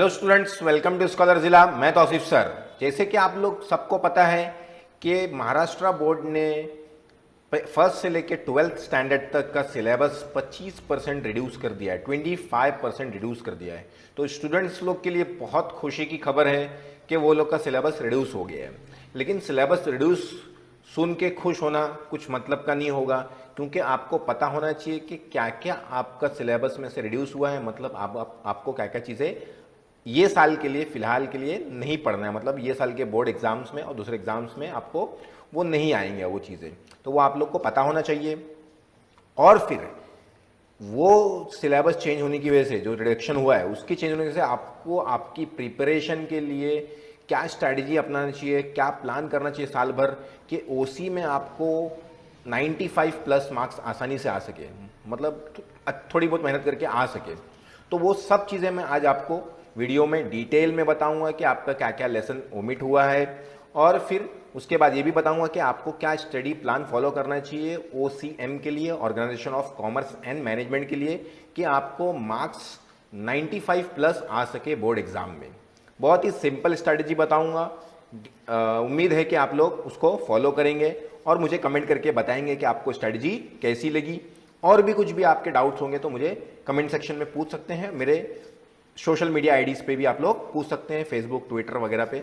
Hello students, welcome to scholar जिला। मैं Tausif sir. जैसे कि आप लोग सबको पता है कि महाराष्ट्र बोर्ड ने फर्स्ट से लेकर 12th स्टैंडर्ड तक का सिलेबस 25% रिड्यूस कर दिया है, 25% रिड्यूस कर दिया है। तो स्टूडेंट्स लोग के लिए बहुत खुशी की खबर है कि वो लोग का सिलेबस रिड्यूस हो गया है। लेकिन सिलेबस रिड्यूस सुन के खुश होना कुछ मतलब का नहीं होगा, क्योंकि आपको पता होना चाहिए कि क्या क्या आपका सिलेबस में से रिड्यूस हुआ है। मतलब आपको क्या क्या चीज़ें ये साल के लिए, फिलहाल के लिए नहीं पढ़ना है। मतलब ये साल के बोर्ड एग्जाम्स में और दूसरे एग्जाम्स में आपको वो नहीं आएंगे वो चीज़ें, तो वो आप लोग को पता होना चाहिए। और फिर वो सिलेबस चेंज होने की वजह से जो रिडक्शन हुआ है, उसकी चेंज होने की वजह से आपको आपकी प्रिपरेशन के लिए क्या स्ट्रैटेजी अपनाना चाहिए, क्या प्लान करना चाहिए साल भर, कि ओसी में आपको 95 प्लस मार्क्स आसानी से आ सके, मतलब थोड़ी बहुत मेहनत करके आ सके। तो वो सब चीज़ें मैं आज आपको वीडियो में डिटेल में बताऊंगा कि आपका क्या क्या लेसन ओमिट हुआ है, और फिर उसके बाद ये भी बताऊंगा कि आपको क्या स्टडी प्लान फॉलो करना चाहिए ओसीएम के लिए, organisation of commerce and management के लिए, कि आपको मार्क्स 95 प्लस आ सके बोर्ड एग्जाम में। बहुत ही सिंपल स्ट्रैटेजी बताऊंगा। उम्मीद है कि आप लोग उसको फॉलो करेंगे और मुझे कमेंट करके बताएंगे कि आपको स्ट्रैटेजी कैसी लगी। और भी कुछ भी आपके डाउट्स होंगे तो मुझे कमेंट सेक्शन में पूछ सकते हैं। मेरे सोशल मीडिया आईडीज पे भी आप लोग पूछ सकते हैं, फेसबुक, ट्विटर वगैरह पे,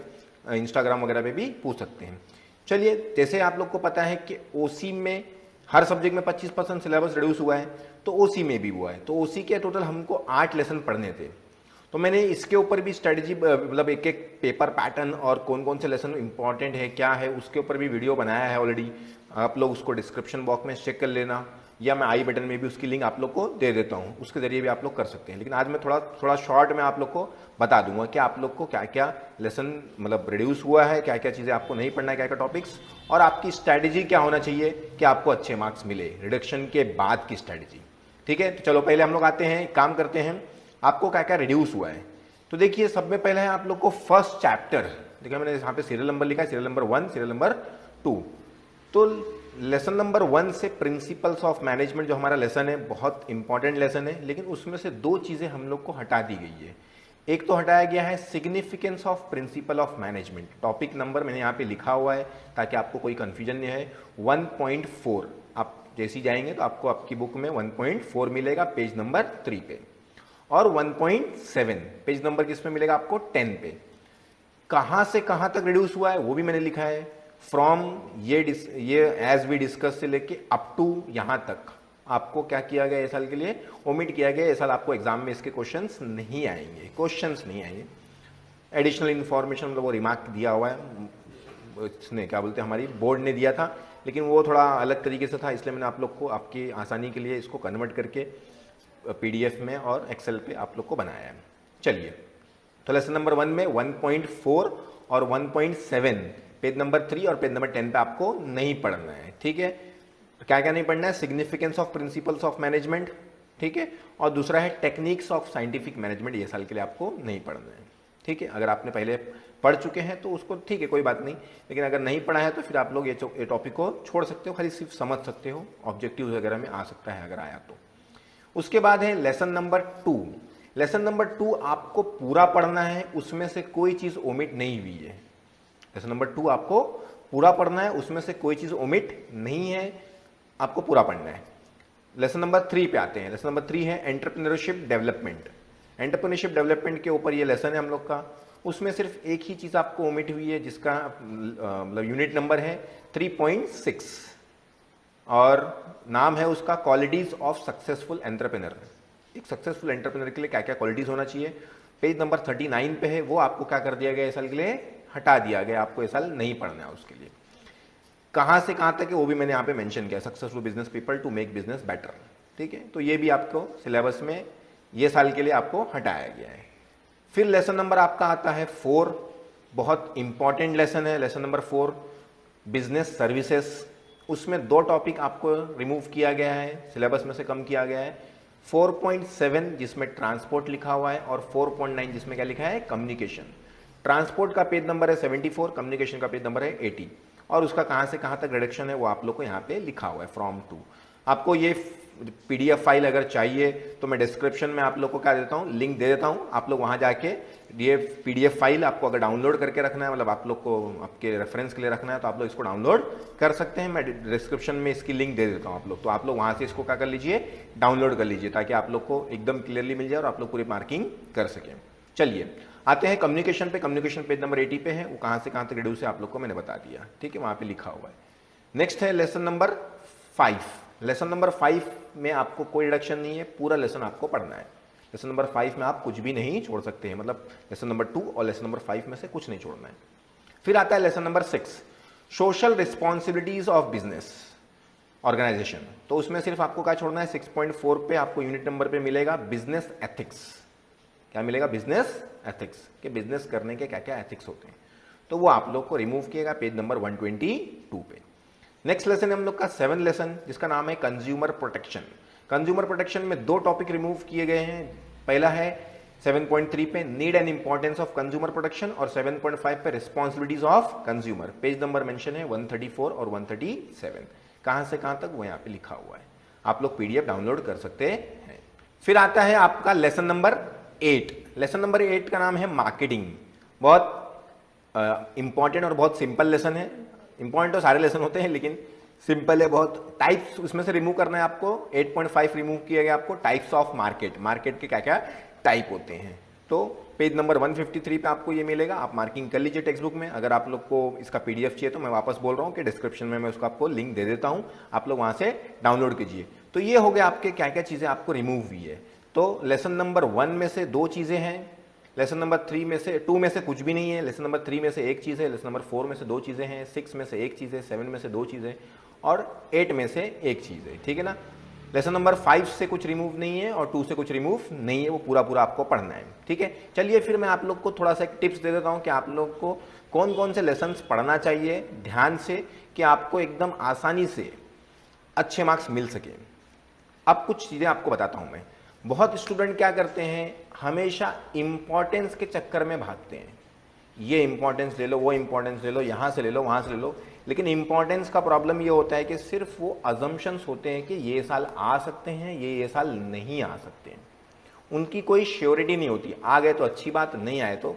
इंस्टाग्राम वगैरह पे भी पूछ सकते हैं। चलिए, जैसे आप लोग को पता है कि ओसी में हर सब्जेक्ट में 25% सिलेबस रिड्यूस हुआ है, तो ओसी में भी हुआ है। तो ओसी के टोटल हमको 8 लेसन पढ़ने थे। तो मैंने इसके ऊपर भी स्ट्रेटजी, मतलब एक एक पेपर पैटर्न और कौन कौन से लेसन इंपॉर्टेंट है क्या है, उसके ऊपर भी वीडियो बनाया है ऑलरेडी। आप लोग उसको डिस्क्रिप्शन बॉक्स में चेक कर लेना, या मैं आई बटन में भी उसकी लिंक आप लोग को दे देता हूँ, उसके जरिए भी आप लोग कर सकते हैं। लेकिन आज मैं थोड़ा शॉर्ट में आप लोग को बता दूंगा कि आप लोग को क्या क्या लेसन मतलब रिड्यूस हुआ है, क्या क्या चीज़ें आपको नहीं पढ़ना है, क्या क्या टॉपिक्स, और आपकी स्ट्रैटेजी क्या होना चाहिए कि आपको अच्छे मार्क्स मिले रिडक्शन के बाद की स्ट्रैटेजी। ठीक है, तो चलो पहले हम लोग आते हैं, काम करते हैं, आपको क्या क्या रिड्यूस हुआ है। तो देखिए, सब में पहले है आप लोग को फर्स्ट चैप्टर। देखिए मैंने यहाँ पे सीरियल नंबर लिखा है, सीरियल नंबर 1, सीरियल नंबर 2। तो लेसन नंबर 1 से प्रिंसिपल्स ऑफ मैनेजमेंट जो हमारा लेसन है, बहुत इंपॉर्टेंट लेसन है, लेकिन उसमें से 2 चीजें हम लोग को हटा दी गई है। एक तो हटाया गया है significance of principle of management. Topic number मैंने यहाँ पे लिखा हुआ है ताकि आपको कोई कंफ्यूजन नहीं है। 1.4 आप जैसी जाएंगे तो आपको आपकी बुक में 1.4 मिलेगा पेज नंबर 3 पे, और 1.7 पेज नंबर किस पे मिलेगा आपको 10 पे। कहां से कहां तक रिड्यूस हुआ है वो भी मैंने लिखा है। फ्रॉम ये एज वी डिस्कस से लेके अप टू यहां तक आपको क्या किया गया, इस साल के लिए ओमिट किया गया। इस साल आपको एग्जाम में इसके क्वेश्चंस नहीं आएंगे, एडिशनल इंफॉर्मेशन, मतलब वो रिमार्क दिया हुआ है, इसने क्या बोलते हैं, हमारी बोर्ड ने दिया था, लेकिन वो थोड़ा अलग तरीके से था, इसलिए मैंने आप लोग को आपकी आसानी के लिए इसको कन्वर्ट करके पीडीएफ में और एक्सेल पे आप लोग को बनाया है। चलिए, तो लेसन नंबर 1 में 1.4 और 1.7 पेज नंबर 3 और पेज नंबर 10 पे आपको नहीं पढ़ना है। ठीक है, क्या क्या नहीं पढ़ना है, significance of principles of management, ठीक है, और दूसरा है टेक्निक्स ऑफ साइंटिफिक मैनेजमेंट। ये साल के लिए आपको नहीं पढ़ना है। ठीक है, अगर आपने पहले पढ़ चुके हैं तो उसको ठीक है, कोई बात नहीं, लेकिन अगर नहीं पढ़ा है तो फिर आप लोग ये टॉपिक को छोड़ सकते हो, खाली सिर्फ समझ सकते हो, ऑब्जेक्टिव वगैरह में आ सकता है अगर आया तो। उसके बाद है लेसन नंबर 2। लेसन नंबर 2 आपको पूरा पढ़ना है, उसमें से कोई चीज ओमिट नहीं हुई है। लेसन नंबर 2 आपको पूरा पढ़ना है, उसमें से कोई चीज ओमिट नहीं है, आपको पूरा पढ़ना है। लेसन नंबर 3 पे आते हैं। लेसन नंबर 3 है एंटरप्रेन्योरशिप डेवलपमेंट। एंटरप्रेन्योरशिप डेवलपमेंट के ऊपर ये लेसन है हम लोग का। उसमें सिर्फ एक ही चीज आपको ओमिट हुई है, जिसका मतलब यूनिट नंबर है 3.6, और नाम है उसका क्वालिटीज ऑफ सक्सेसफुल एंटरप्रेन्योर। एक सक्सेसफुल एंटरप्रेन्योर के लिए क्या क्या क्वालिटीज होना चाहिए, पेज नंबर 39 पे है। वो आपको क्या कर दिया गया इस साल के लिए, हटा दिया गया, आपको इस साल नहीं पढ़ना है उसके लिए। कहां से कहां तक है वो भी मैंने यहाँ पे मेंशन किया, successful business people to make business better. ठीक है, तो ये भी आपको सिलेबस में ये साल के लिए आपको हटाया गया है। फिर लेसन नंबर आपका आता है 4, बहुत इंपॉर्टेंट लेसन है लेसन नंबर 4, बिजनेस सर्विसेज। उसमें 2 टॉपिक आपको रिमूव किया गया है, सिलेबस में से कम किया गया है। 4.7 जिसमें ट्रांसपोर्ट लिखा हुआ है, और 4.9 जिसमें क्या लिखा है, कम्युनिकेशन। ट्रांसपोर्ट का पेज नंबर है 74, कम्युनिकेशन का पेज नंबर है 80, और उसका कहां से कहां तक रिडक्शन है वो आप लोग को यहाँ पे लिखा हुआ है, फ्रॉम टू। आपको ये पीडीएफ फाइल अगर चाहिए तो मैं डिस्क्रिप्शन में आप लोग को क्या देता हूँ, लिंक दे देता हूँ। आप लोग वहां जाके ये पीडीएफ फाइल आपको अगर डाउनलोड करके रखना है, मतलब आप लोग को आपके रेफरेंस के लिए रखना है, तो आप लोग इसको डाउनलोड कर सकते हैं। मैं डिस्क्रिप्शन में इसकी लिंक दे देता हूँ आप लोग, तो आप लोग वहां से इसको क्या कर लीजिए, डाउनलोड कर लीजिए, ताकि आप लोग को एकदम क्लियरली मिल जाए और आप लोग पूरी मार्किंग कर सकें। चलिए आते हैं कम्युनिकेशन पे। कम्युनिकेशन पेज नंबर 80 पे है, वो कहां से कहां तक रिड्यूस है आप लोग को मैंने बता दिया, ठीक है, वहां पे लिखा हुआ है। नेक्स्ट है लेसन नंबर 5। लेसन नंबर 5 में आपको कोई रिडक्शन नहीं है, पूरा लेसन आपको पढ़ना है। लेसन नंबर 5 में आप कुछ भी नहीं छोड़ सकते हैं, मतलब लेसन नंबर 2 और लेसन नंबर 5 में से कुछ नहीं छोड़ना है। फिर आता है lesson number 6, social responsibilities of business organisation. तो उसमें सिर्फ आपको क्या छोड़ना है, 6.4 पे आपको यूनिट नंबर पे मिलेगा बिजनेस एथिक्स। क्या मिलेगा, बिजनेस एथिक्स, कि बिजनेस करने के क्या क्या एथिक्स होते हैं, तो वो आप लोग को रिमूव किएगा पेज नंबर 122 पे। नेक्स्ट लेसन है हम लोग का 7 लेसन, जिसका नाम है कंज्यूमर प्रोटेक्शन। कंज्यूमर प्रोटेक्शन में 2 टॉपिक रिमूव किए गए हैं। पहला है 7.3 पे need and importance of consumer protection, और 7.5 पे responsibilities of consumer. Page number mention है 134 और 137। कहां से कहां तक वो यहां पे लिखा हुआ है, आप लोग पीडीएफ डाउनलोड कर सकते हैं। फिर आता है आपका लेसन नंबर 8। लेसन नंबर 8 का नाम है मार्केटिंग। बहुत इंपॉर्टेंट और बहुत सिंपल लेसन है। इंपॉर्टेंट तो सारे लेसन होते हैं, लेकिन सिंपल है बहुत। टाइप्स उसमें से रिमूव करना है आपको। 8.5 रिमूव किया गया आपको, टाइप्स ऑफ मार्केट, मार्केट के क्या क्या टाइप होते हैं। तो पेज नंबर 153 पे आपको ये मिलेगा, आप मार्किंग कर लीजिए टेक्स्ट बुक में। अगर आप लोग को इसका पीडीएफ चाहिए तो मैं वापस बोल रहा हूँ कि डिस्क्रिप्शन में मैं उसको आपको लिंक दे देता हूँ, आप लोग वहां से डाउनलोड कीजिए। तो ये हो गया आपके क्या क्या चीजें आपको रिमूव हुई है। तो लेसन नंबर 1 में से 2 चीजें हैं, लेसन नंबर 2 में से कुछ भी नहीं है, लेसन नंबर 3 में से 1 चीज है, लेसन नंबर 4 में से 2 चीजें हैं, 6 में से 1 चीज है, 7 में से 2 चीजें और 8 में से 1 चीज है, ठीक है ना। लेसन नंबर 5 से कुछ रिमूव नहीं है और 2 से कुछ रिमूव नहीं है, वो पूरा पूरा आपको पढ़ना है, ठीक है। चलिए फिर मैं आप लोग को थोड़ा सा एक टिप्स दे देता हूं कि आप लोग को कौन कौन से लेसन पढ़ना चाहिए ध्यान से, कि आपको एकदम आसानी से अच्छे मार्क्स मिल सके। अब कुछ चीजें आपको बताता हूं मैं। बहुत स्टूडेंट क्या करते हैं, हमेशा इंपॉर्टेंस के चक्कर में भागते हैं। ये इंपॉर्टेंस ले लो, वो इंपॉर्टेंस ले लो, यहां से ले लो, वहां से ले लो, लेकिन इंपॉर्टेंस का प्रॉब्लम ये होता है कि सिर्फ वो अजम्पशंस होते हैं कि ये साल आ सकते हैं, ये साल नहीं आ सकते हैं। उनकी कोई श्योरिटी नहीं होती। आ गए तो अच्छी बात, नहीं आए तो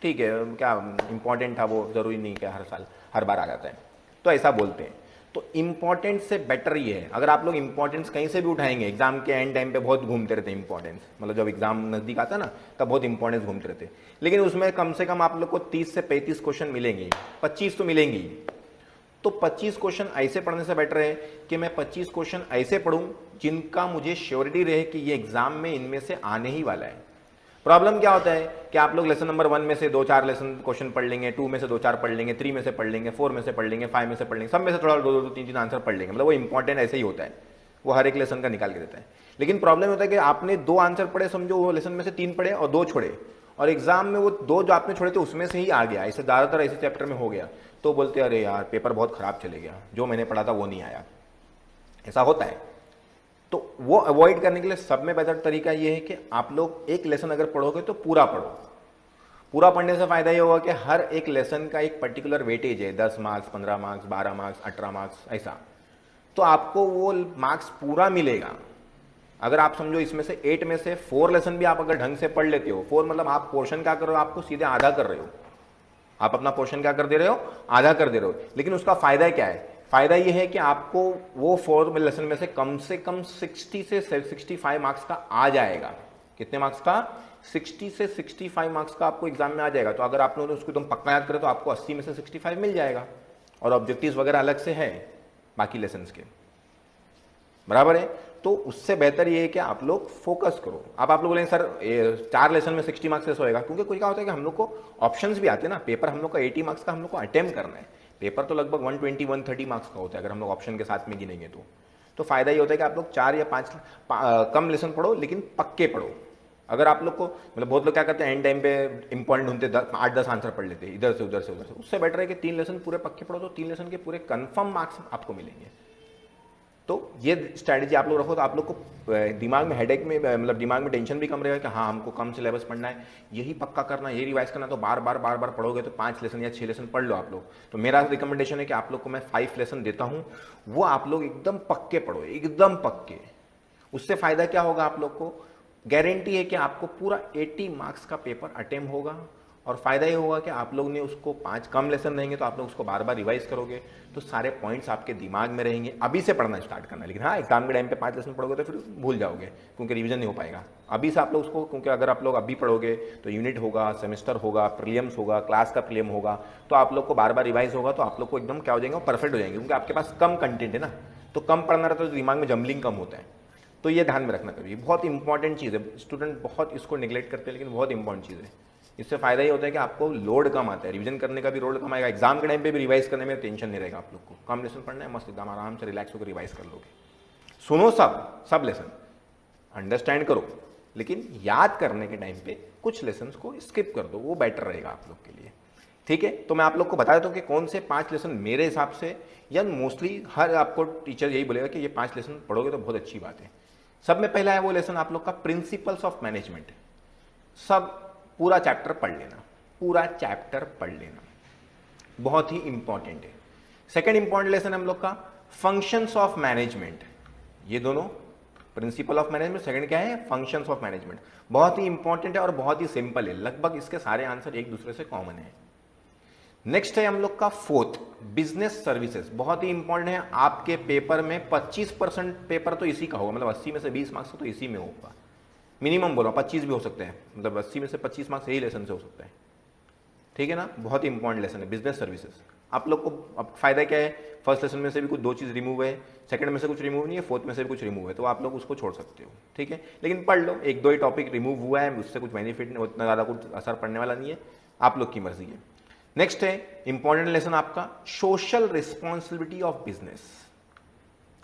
ठीक है, क्या इंपॉर्टेंट था वो, जरूरी नहीं कि हर साल हर बार आ जाता है, तो ऐसा बोलते हैं। तो इंपॉर्टेंस से बेटर ये है, अगर आप लोग इंपॉर्टेंस कहीं से भी उठाएंगे, एग्जाम के एंड टाइम पे बहुत घूमते रहते हैं इंपॉर्टेंस, मतलब जब एग्जाम नजदीक आता है ना तब बहुत इंपॉर्टेंस घूमते रहते हैं, लेकिन उसमें कम से कम आप लोग को 30 से 35 क्वेश्चन मिलेंगे, 25 तो मिलेंगी। तो 25 क्वेश्चन ऐसे पढ़ने से बेटर है कि मैं 25 क्वेश्चन ऐसे पढ़ूं जिनका मुझे श्योरिटी रहे कि ये एग्जाम में इनमें से आने ही वाला है। प्रॉब्लम क्या होता है कि आप लोग लेसन नंबर 1 में से 2-4 लेसन क्वेश्चन पढ़ लेंगे, 2 में से 2-4 पढ़ लेंगे, 3 में से पढ़ लेंगे, 4 में से पढ़ लेंगे, 5 में से पढ़ लेंगे, सब में से थोड़ा 2-2, 3-3 आंसर पढ़ लेंगे, मतलब वो इंपॉर्टेंट ऐसे ही होता है, वो हर एक लेसन का निकाल के देता है। लेकिन प्रॉब्लम होता है कि आपने 2 आंसर पढ़े, समझो वो लेसन में से 3 पढ़े और 2 छोड़े, और एग्जाम में वो 2 जो आपने छोड़े थे उसमें से ही आ गया, ऐसे ज्यादातर ऐसे चैप्टर में हो गया, तो बोलते अरे यार पेपर बहुत खराब चले गया, जो मैंने पढ़ा था वो नहीं आया, ऐसा होता है। तो वो अवॉइड करने के लिए सब में बेहतर तरीका ये है कि आप लोग एक लेसन अगर पढ़ोगे तो पूरा पढ़ो। पूरा पढ़ने से फायदा ये होगा कि हर एक लेसन का एक पर्टिकुलर वेटेज है, 10 मार्क्स, 15 मार्क्स, 12 मार्क्स, 18 मार्क्स, ऐसा, तो आपको वो मार्क्स पूरा मिलेगा। अगर आप समझो इसमें से 8 में से 4 लेसन भी आप अगर ढंग से पढ़ लेते हो, 4 मतलब आप पोर्शन क्या कर रहे हो, आपको सीधे आधा कर रहे हो, आप अपना पोर्शन क्या कर दे रहे हो, आधा कर दे रहे हो। लेकिन उसका फायदा क्या है, फायदा यह है कि आपको वो 4 लेसन में से कम 60 से 65 मार्क्स का आ जाएगा। कितने मार्क्स का, 60 से 65 मार्क्स का आपको एग्जाम में आ जाएगा। तो अगर आप लोगों ने उसको एकदम पक्का याद करें तो आपको 80 में से 65 मिल जाएगा, और ऑब्जेक्टिव्स वगैरह अलग से है बाकी लेसन के, बराबर है। तो उससे बेहतर ये है कि आप लोग फोकस करो। अब आप लोग बोलेंगे सर 4 लेसन में 60 मार्क्स कैसे होएगा, क्योंकि कोई क्या होता है कि हम लोग को ऑप्शंस भी आते हैं ना, पेपर हम लोग का 80 मार्क्स का हम लोग को अटेम्प्ट करना है, पेपर तो लगभग 120-130 मार्क्स का होता है अगर हम लोग ऑप्शन के साथ में गिनेंगे तो फायदा ये होता है कि आप लोग 4 या 5 कम लेसन पढ़ो, लेकिन पक्के पढ़ो। अगर आप लोग को, मतलब बहुत लोग क्या करते हैं एंड टाइम पे इंपॉर्टेंट ढूंढते 8-10 आंसर पढ़ लेते हैं इधर से उधर से उससे बेटर है कि 3 लेसन पूरे पक्के पढ़ो, तो 3 लेसन के पूरे कंफर्म मार्क्स आपको मिलेंगे। तो ये स्ट्रैटेजी आप लोग रखो तो आप लोग को दिमाग में हेडेक में मतलब दिमाग में टेंशन भी कम रहेगा कि हाँ हमको कम सिलेबस पढ़ना है, यही पक्का करना है, यही रिवाइज करना। तो बार बार पढ़ोगे तो 5 लेसन या 6 लेसन पढ़ लो आप लोग। तो मेरा रिकमेंडेशन है कि आप लोग को मैं 5 लेसन देता हूँ, वो आप लोग एकदम पक्के पढ़ो, एकदम पक्के। उससे फायदा क्या होगा आप लोग को, गारंटी है कि आपको पूरा 80 मार्क्स का पेपर अटेम्प्ट होगा। और फायदा ये होगा कि आप लोग ने उसको 5 कम लेसन रहेंगे तो आप लोग उसको बार बार रिवाइज करोगे तो सारे पॉइंट्स आपके दिमाग में रहेंगे। अभी से पढ़ना स्टार्ट करना है, लेकिन हाँ एग्जाम के टाइम पे 5 लेसन पढ़ोगे तो फिर भूल जाओगे क्योंकि रिवीजन नहीं हो पाएगा। अभी से आप लोग उसको, क्योंकि अगर आप लोग अभी पढ़ोगे तो यूनिट होगा, सेमेस्टर होगा, प्रीलिम्स होगा, क्लास का प्रीलिम होगा, तो आप लोग को बार बार रिवाइज होगा तो आप लोग को एकदम क्या हो जाएंगे, परफेक्ट हो जाएंगे। क्योंकि आपके पास कम कंटेंट है ना, तो कम पढ़ना रहता है तो दिमाग में जम्बलिंग कम होता है। तो ये ध्यान में रखना कभी, बहुत इंपॉर्टेंट चीज़ है। स्टूडेंट बहुत इसको निगलेक्ट करते हैं लेकिन बहुत इंपॉर्टेंट चीज़ है। इससे फायदा ये होता है कि आपको लोड कम आता है, रिवीजन करने का भी लोड कम आएगा, एग्जाम के टाइम पे भी रिवाइज करने में टेंशन नहीं रहेगा। आप लोग को कम लेसन पढ़ना है, मस्त एकदम आराम से रिलैक्स होकर रिवाइज कर लोगे। सुनो सब लेसन, अंडरस्टैंड करो, लेकिन याद करने के टाइम पे कुछ लेसन को स्किप कर दो, वो बेटर रहेगा आप लोग के लिए। ठीक है, तो मैं आप लोग को बता देता हूँ कि कौन से 5 लेसन मेरे हिसाब से, या मोस्टली हर आपको टीचर यही बोलेगा कि ये 5 लेसन पढ़ोगे तो बहुत अच्छी बात है। सब में पहला है वो लेसन आप लोग का प्रिंसिपल्स ऑफ मैनेजमेंट। सब पूरा चैप्टर पढ़ लेना, पूरा चैप्टर पढ़ लेना, बहुत ही इंपॉर्टेंट है। सेकंड इंपॉर्टेंट लेसन हम लोग का फंक्शंस ऑफ मैनेजमेंट। ये दोनों प्रिंसिपल ऑफ मैनेजमेंट, सेकंड क्या है, फंक्शंस ऑफ मैनेजमेंट। बहुत ही इंपॉर्टेंट है और बहुत ही सिंपल है, लगभग इसके सारे आंसर एक दूसरे से कॉमन है। नेक्स्ट है हम लोग का फोर्थ, बिजनेस सर्विसेज। बहुत ही इंपॉर्टेंट है, आपके पेपर में 25% पेपर तो इसी का होगा, मतलब 80 में से 20 मार्क्स तो इसी में होगा। मिनिमम बोल रहा हूँ, 25 भी हो सकते हैं, मतलब 80 में से 25 मार्क्स यही लेसन से हो सकता है। ठीक है ना, बहुत ही इंपॉर्टेंट लेसन है बिजनेस सर्विसेज। आप लोग को अब फायदा क्या है, फर्स्ट लेसन में से भी कुछ 2 चीज़ रिमूव है, सेकंड में से कुछ रिमूव नहीं है, फोर्थ में से भी कुछ रिमूव है, तो आप लोग उसको छोड़ सकते हो। ठीक है, लेकिन पढ़ लो, 1-2 ही टॉपिक रिमूव हुआ है, उससे कुछ बेनिफिट, उतना ज़्यादा कुछ असर पड़ने वाला नहीं है, आप लोग की मर्जी है। नेक्स्ट है इंपॉर्टेंट लेसन आपका सोशल रिस्पॉन्सिबिलिटी ऑफ बिजनेस।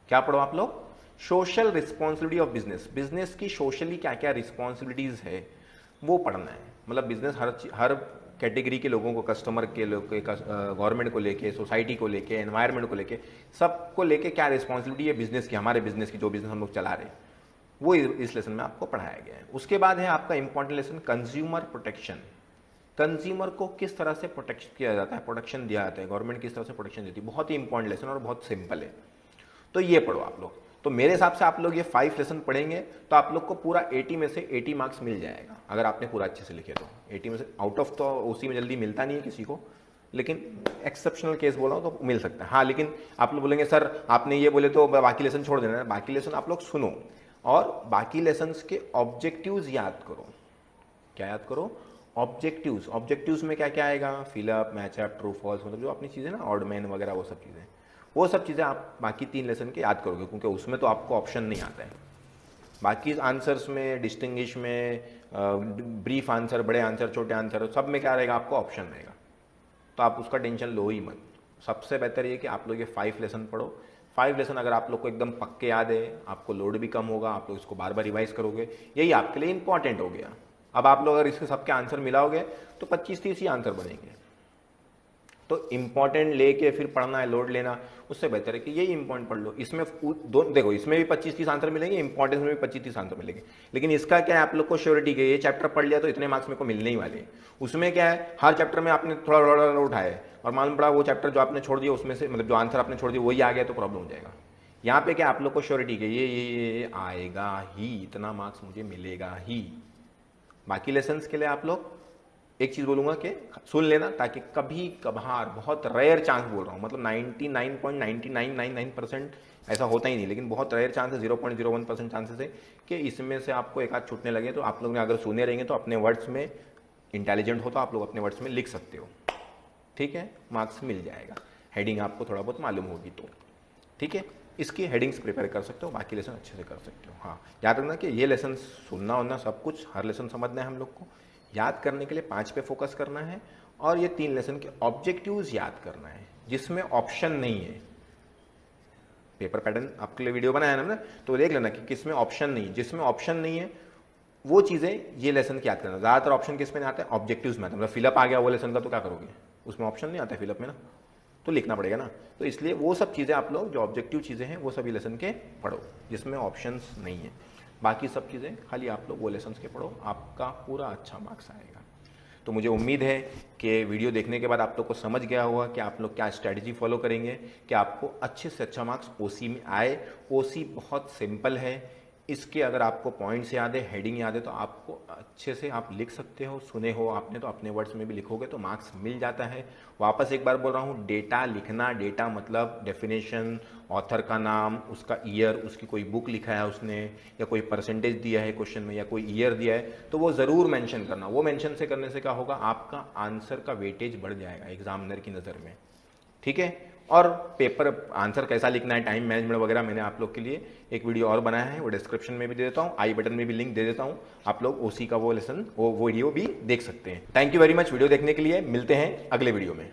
क्या पढ़ो आप लोग, social responsibility of business. Business की सोशली क्या क्या रिस्पॉन्सिबिलिटीज है वो पढ़ना है। मतलब बिजनेस हर कैटेगरी के लोगों को, कस्टमर के लोग, गवर्नमेंट को लेके, सोसाइटी को लेके, एनवायरनमेंट को लेके, सबको लेके क्या रिस्पॉन्सिबिलिटी है बिजनेस की, हमारे बिजनेस की, जो बिजनेस हम लोग चला रहे हैं, वो इस लेसन में आपको पढ़ाया गया है। उसके बाद है आपका important lesson consumer protection. Consumer को किस तरह से प्रोटेक्ट किया जाता है, प्रोटेक्शन दिया जाता है, गवर्नमेंट किस तरह से प्रोटेक्शन देती है। बहुत ही इंपॉर्टेंट लेसन और बहुत सिंपल है, तो ये पढ़ो आप लोग। तो मेरे हिसाब से आप लोग ये 5 लेसन पढ़ेंगे तो आप लोग को पूरा 80 में से 80 मार्क्स मिल जाएगा, अगर आपने पूरा अच्छे से लिखे तो। 80 में से आउट ऑफ तो उसी में जल्दी मिलता नहीं है किसी को, लेकिन एक्सेप्शनल केस बोला तो मिल सकता है। हाँ, लेकिन आप लोग बोलेंगे सर आपने ये बोले तो बाकी लेसन छोड़ देना है। बाकी लेसन आप लोग सुनो और बाकी लेसन के ऑब्जेक्टिव्स याद करो। क्या याद करो, ऑब्जेक्टिव्स। ऑब्जेक्टिव्स में क्या क्या आएगा, फिलअप, मैचअप, ट्रू फॉल्स, मतलब जो अपनी चीज़ें ना, ऑड मैन वगैरह, वो सब चीज़ें, वो सब चीज़ें आप बाकी 3 लेसन के याद करोगे, क्योंकि उसमें तो आपको ऑप्शन नहीं आता है। बाकी आंसर्स में, डिस्टिंग्विश में, ब्रीफ आंसर, बड़े आंसर, छोटे आंसर, सब में क्या रहेगा, आपको ऑप्शन रहेगा, तो आप उसका टेंशन लो ही मत। सबसे बेहतर ये कि आप लोग ये 5 लेसन पढ़ो। 5 लेसन अगर आप लोग को एकदम पक्के याद है, आपको लोड भी कम होगा, आप लोग इसको बार बार रिवाइज करोगे, यही आपके लिए इंपॉर्टेंट हो गया। अब आप लोग अगर इसके सबके आंसर मिलाओगे तो 25-30 ही आंसर बनेंगे। तो इंपॉर्टेंट लेके फिर पढ़ना है, लोड लेना, उससे बेहतर है कि यही इंपॉर्टेंट पढ़ लो। इसमें देखो, इसमें भी 25-30 आंसर मिलेंगे, इंपॉर्टेंस में भी 25-30 आंसर मिलेंगे, लेकिन इसका क्या है, आप लोग को श्योरिटी है ये चैप्टर पढ़ लिया तो इतने मार्क्स मेरे को मिलने ही वाले हैं। उसमें क्या है, हर चैप्टर में आपने थोड़ा थोड़ा उठाया है और मालूम पड़ा वो चैप्टर जो आपने छोड़ दिया उसमें से, मतलब जो आंसर आपने छोड़ दिया वही आ गया तो प्रॉब्लम हो जाएगा। यहाँ पे क्या आप लोग को श्योरिटी है ये आएगा ही, इतना मार्क्स मुझे मिलेगा ही। बाकी लेसन्स के लिए आप लोग एक चीज बोलूंगा कि सुन लेना, ताकि कभी कभार, बहुत रेयर चांस बोल रहा हूँ, मतलब 99.9999% ऐसा होता ही नहीं, लेकिन बहुत रेयर चांस है, 0.01% चांसेस है कि इसमें से आपको एक आध छूटने लगे। तो आप लोग ने अगर सुने रहेंगे तो अपने वर्ड्स में, इंटेलिजेंट हो तो आप लोग अपने वर्ड्स में लिख सकते हो। ठीक है, मार्क्स मिल जाएगा, हेडिंग आपको थोड़ा बहुत मालूम होगी तो। ठीक है, इसकी हेडिंग्स प्रिपेयर कर सकते हो, बाकी लेसन अच्छे से कर सकते हो। हाँ, याद रखना कि ये लेसन सुनना होना सब कुछ, हर लेसन समझना है हम लोग को। याद करने के लिए 5 पे फोकस करना है और ये 3 लेसन के ऑब्जेक्टिव्स याद करना है, जिसमें ऑप्शन नहीं है। पेपर पैटर्न आपके लिए वीडियो बनाया ना, तो देख लेना कि किसमें ऑप्शन नहीं है। जिसमें ऑप्शन नहीं है वो चीज़ें ये लेसन की याद करना। ज़्यादातर ऑप्शन किस में नहीं आते हैं, ऑब्जेक्टिव्स में आता है। मतलब फिलअप आ गया वो लेसन का तो क्या करोगे, उसमें ऑप्शन नहीं आता है फिलअप में ना, तो लिखना पड़ेगा ना। तो इसलिए वो सब चीज़ें आप लोग जो ऑब्जेक्टिव चीज़ें हैं वो सभी लेसन के पढ़ो जिसमें ऑप्शंस नहीं है। बाकी सब चीज़ें खाली आप लोग वो लेसन्स के पढ़ो, आपका पूरा अच्छा मार्क्स आएगा। तो मुझे उम्मीद है कि वीडियो देखने के बाद आप लोग को समझ गया होगा कि आप लोग क्या स्ट्रैटेजी फॉलो करेंगे कि आपको अच्छे से अच्छा मार्क्स ओसी में आए। ओसी बहुत सिंपल है, इसके अगर आपको पॉइंट्स याद है, हेडिंग याद है, तो आपको अच्छे से आप लिख सकते हो। सुने हो आपने तो अपने वर्ड्स में भी लिखोगे तो मार्क्स मिल जाता है। वापस एक बार बोल रहा हूँ, डेटा लिखना, डेटा मतलब डेफिनेशन, ऑथर का नाम, उसका ईयर, उसकी कोई बुक लिखा है उसने, या कोई परसेंटेज दिया है क्वेश्चन में, या कोई ईयर दिया है, तो वो ज़रूर मेंशन करना। वो मेंशन से करने से क्या होगा, आपका आंसर का वेटेज बढ़ जाएगा एग्जामिनर की नज़र में, ठीक है। और पेपर आंसर कैसा लिखना है, टाइम मैनेजमेंट वगैरह मैंने आप लोग के लिए एक वीडियो और बनाया है, वो डिस्क्रिप्शन में भी दे देता हूँ, आई बटन में भी लिंक दे देता हूँ, आप लोग ओसी का वो लेसन वो वीडियो भी देख सकते हैं। Thank you very much video देखने के लिए, मिलते हैं अगले वीडियो में।